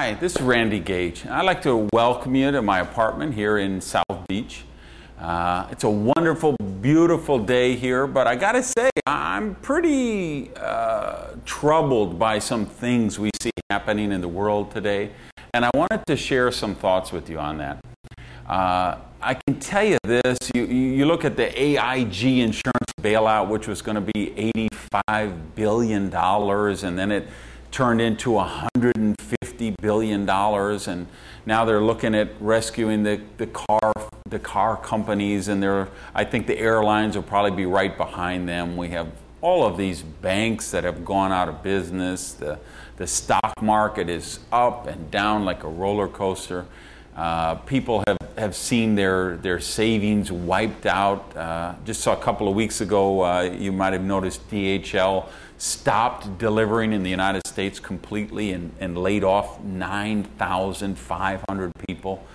Hi, this is Randy Gage. I'd like to welcome you to my apartment here in South Beach. It's a wonderful, beautiful day here, but I gotta say, I'm pretty troubled by some things we see happening in the world today, and I wanted to share some thoughts with you on that. I can tell you this, you look at the AIG insurance bailout, which was going to be $85 billion, and then it turned into $150 billion, and now they're looking at rescuing the car companies, and I think the airlines will probably be right behind them. We have all of these banks that have gone out of business. The stock market is up and down like a roller coaster. People have seen their savings wiped out. Just saw a couple of weeks ago, you might have noticed DHL stopped delivering in the United States completely and laid off 9,500 people.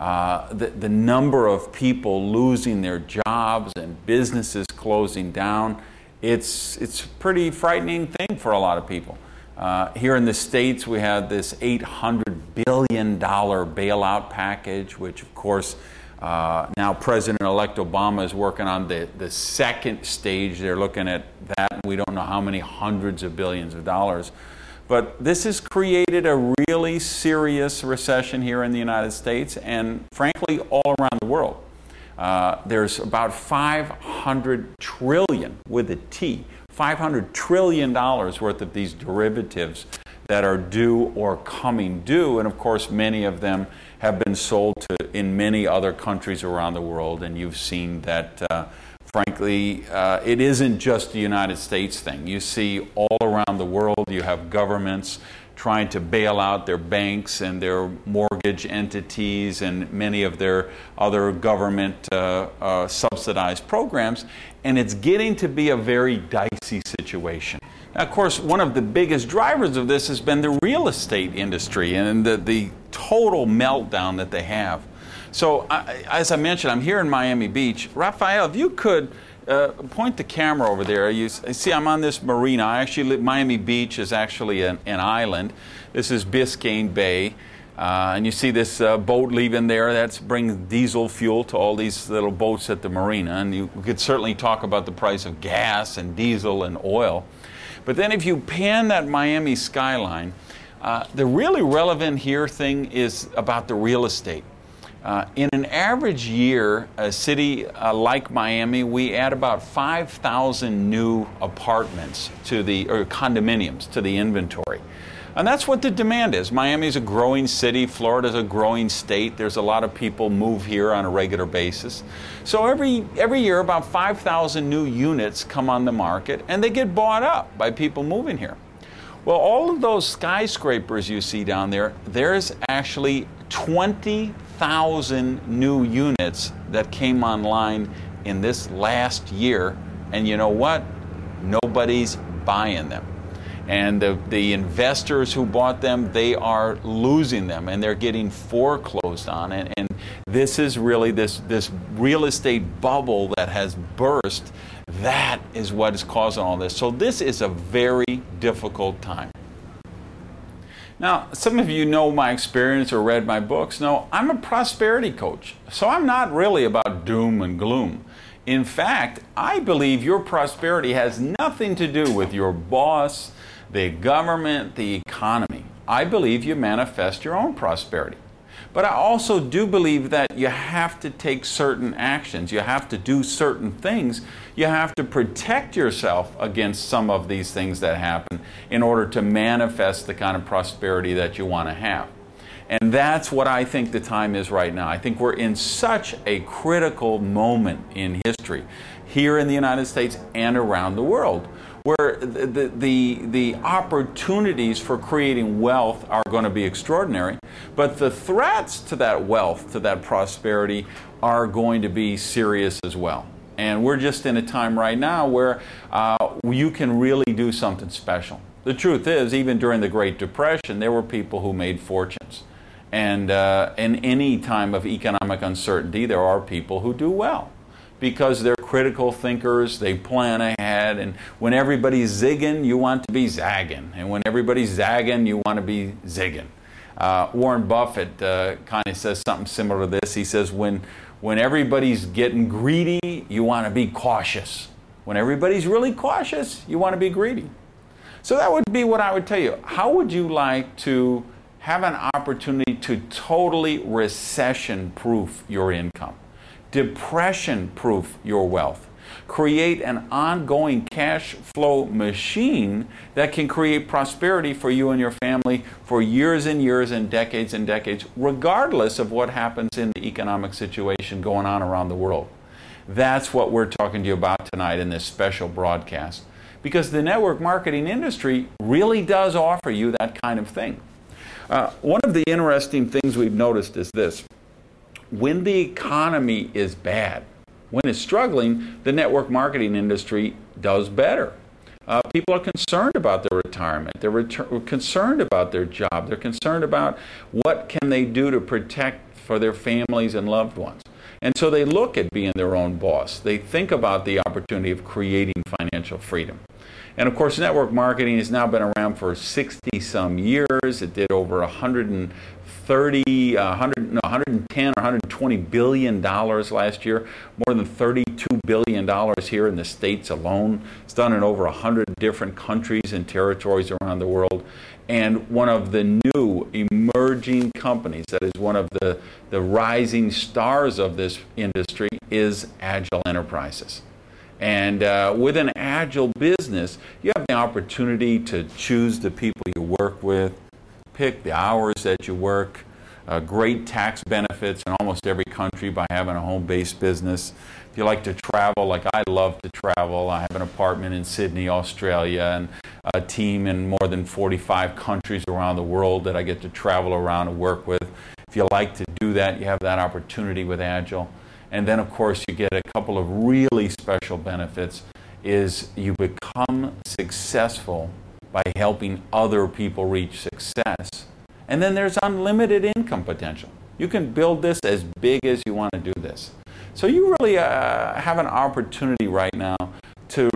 The number of people losing their jobs and businesses closing down, it's a pretty frightening thing for a lot of people. Here in the States, we have this $800 billion bailout package, which, of course, now President-elect Obama is working on the second stage. They're looking at that. We don't know how many hundreds of billions of dollars. But this has created a really serious recession here in the United States and, frankly, all around the world. There's about $500 trillion, with a T, $500 trillion worth of these derivatives that are due or coming due, and of course many of them have been sold in many other countries around the world, and you've seen that frankly it isn't just the United States thing. You see all around the world you have governments trying to bail out their banks and their mortgage entities and many of their other government subsidized programs, and it's getting to be a very dicey situation. Now, of course, one of the biggest drivers of this has been the real estate industry and the total meltdown that they have. So, as I mentioned, I'm here in Miami Beach. Raphael, if you could point the camera over there. You see, I'm on this marina. Miami Beach is actually an island. This is Biscayne Bay. And you see this boat leaving there. That's brings diesel fuel to all these little boats at the marina. And you could certainly talk about the price of gas and diesel and oil. But then if you pan that Miami skyline, the really relevant here thing is about the real estate. In an average year, a city like Miami, we add about 5,000 new apartments or condominiums to the inventory. And that's what the demand is. Miami's a growing city. Florida's a growing state. There's a lot of people move here on a regular basis. So every year, about 5,000 new units come on the market, and they get bought up by people moving here. Well, all of those skyscrapers you see down there, there's actually 20,000 new units that came online in this last year. And you know what? Nobody's buying them. And the investors who bought them, they are losing them, and they're getting foreclosed on. And this is really this real estate bubble that has burst. That is what is causing all this. So this is a very difficult time. Now, some of you know my experience or read my books. No, I'm a prosperity coach. So I'm not really about doom and gloom. In fact, I believe your prosperity has nothing to do with your boss, the government, the economy. I believe you manifest your own prosperity. But I also do believe that you have to take certain actions. You have to do certain things. You have to protect yourself against some of these things that happen in order to manifest the kind of prosperity that you want to have. And that's what I think the time is right now. I think we're in such a critical moment in history, here in the United States and around the world, where the opportunities for creating wealth are going to be extraordinary, but the threats to that wealth, to that prosperity, are going to be serious as well. And we're just in a time right now where you can really do something special. The truth is, even during the Great Depression, there were people who made fortunes. And in any time of economic uncertainty, there are people who do well, because they're critical thinkers, they plan ahead, and when everybody's zigging, you want to be zagging, and when everybody's zagging, you want to be zigging. Warren Buffett kind of says something similar to this. He says, when everybody's getting greedy, you want to be cautious. When everybody's really cautious, you want to be greedy. So that would be what I would tell you. How would you like to have an opportunity to totally recession-proof your income, depression-proof your wealth, create an ongoing cash flow machine that can create prosperity for you and your family for years and years and decades, regardless of what happens in the economic situation going on around the world? That's what we're talking to you about tonight in this special broadcast, because the network marketing industry really does offer you that kind of thing. One of the interesting things we've noticed is this. When the economy is bad, when it's struggling, the network marketing industry does better. People are concerned about their retirement. They're concerned about their job. They're concerned about what can they do to protect for their families and loved ones. And so they look at being their own boss. They think about the opportunity of creating financial freedom. And of course, network marketing has now been around for 60-some years. It did over 110 or 120 billion dollars last year, more than 32 billion dollars here in the States alone. It's done in over 100 different countries and territories around the world. And one of the new emerging companies that is one of the rising stars of this industry is Agile Enterprises. And with an agile business, you have the opportunity to choose the people you work with, pick the hours that you work, great tax benefits in almost every country by having a home-based business. If you like to travel, like I love to travel, I have an apartment in Sydney, Australia, and a team in more than 45 countries around the world that I get to travel around and work with. If you like to do that, you have that opportunity with Agile. And then, of course, you get a couple of really special benefits, is you become successful by helping other people reach success. And then there's unlimited income potential. You can build this as big as you want to do this. So you really have an opportunity right now to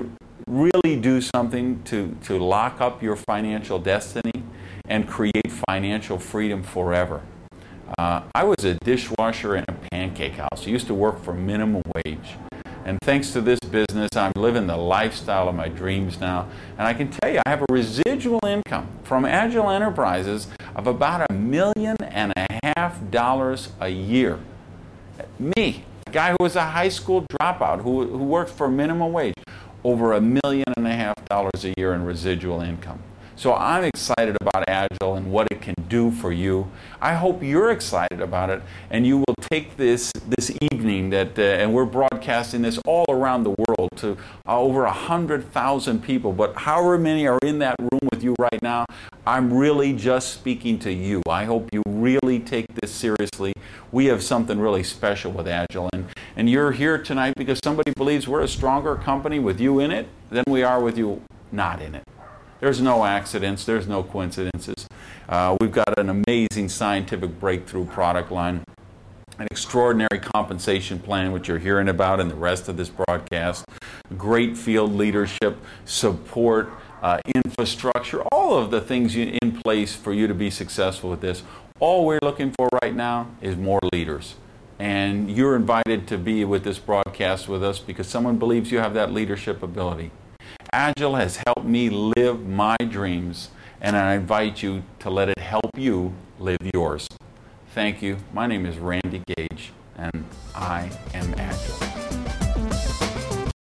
really do something to lock up your financial destiny and create financial freedom forever. I was a dishwasher in a pancake house. I used to work for minimum wage. And thanks to this business, I'm living the lifestyle of my dreams now. And I can tell you, I have a residual income from Agile Enterprises of about $1.5 million a year. Me, a guy who was a high school dropout, who worked for minimum wage, over $1.5 million a year in residual income. So I'm excited about Agile and what it can do for you. I hope you're excited about it, and you will take this evening and we're broadcasting this all around the world to over 100,000 people. But however many are in that room with you right now, I'm really just speaking to you. I hope you really take this seriously. We have something really special with Agile, and you're here tonight because somebody believes we're a stronger company with you in it than we are with you not in it. There's no accidents. There's no coincidences. We've got an amazing scientific breakthrough product line, an extraordinary compensation plan, which you're hearing about in the rest of this broadcast, great field leadership, support, infrastructure, all of the things in place for you to be successful with this. All we're looking for right now is more leaders. And you're invited to be with this broadcast with us because someone believes you have that leadership ability. Agile has helped me live my dreams, and I invite you to let it help you live yours. Thank you. My name is Randy Gage, and I am Agile.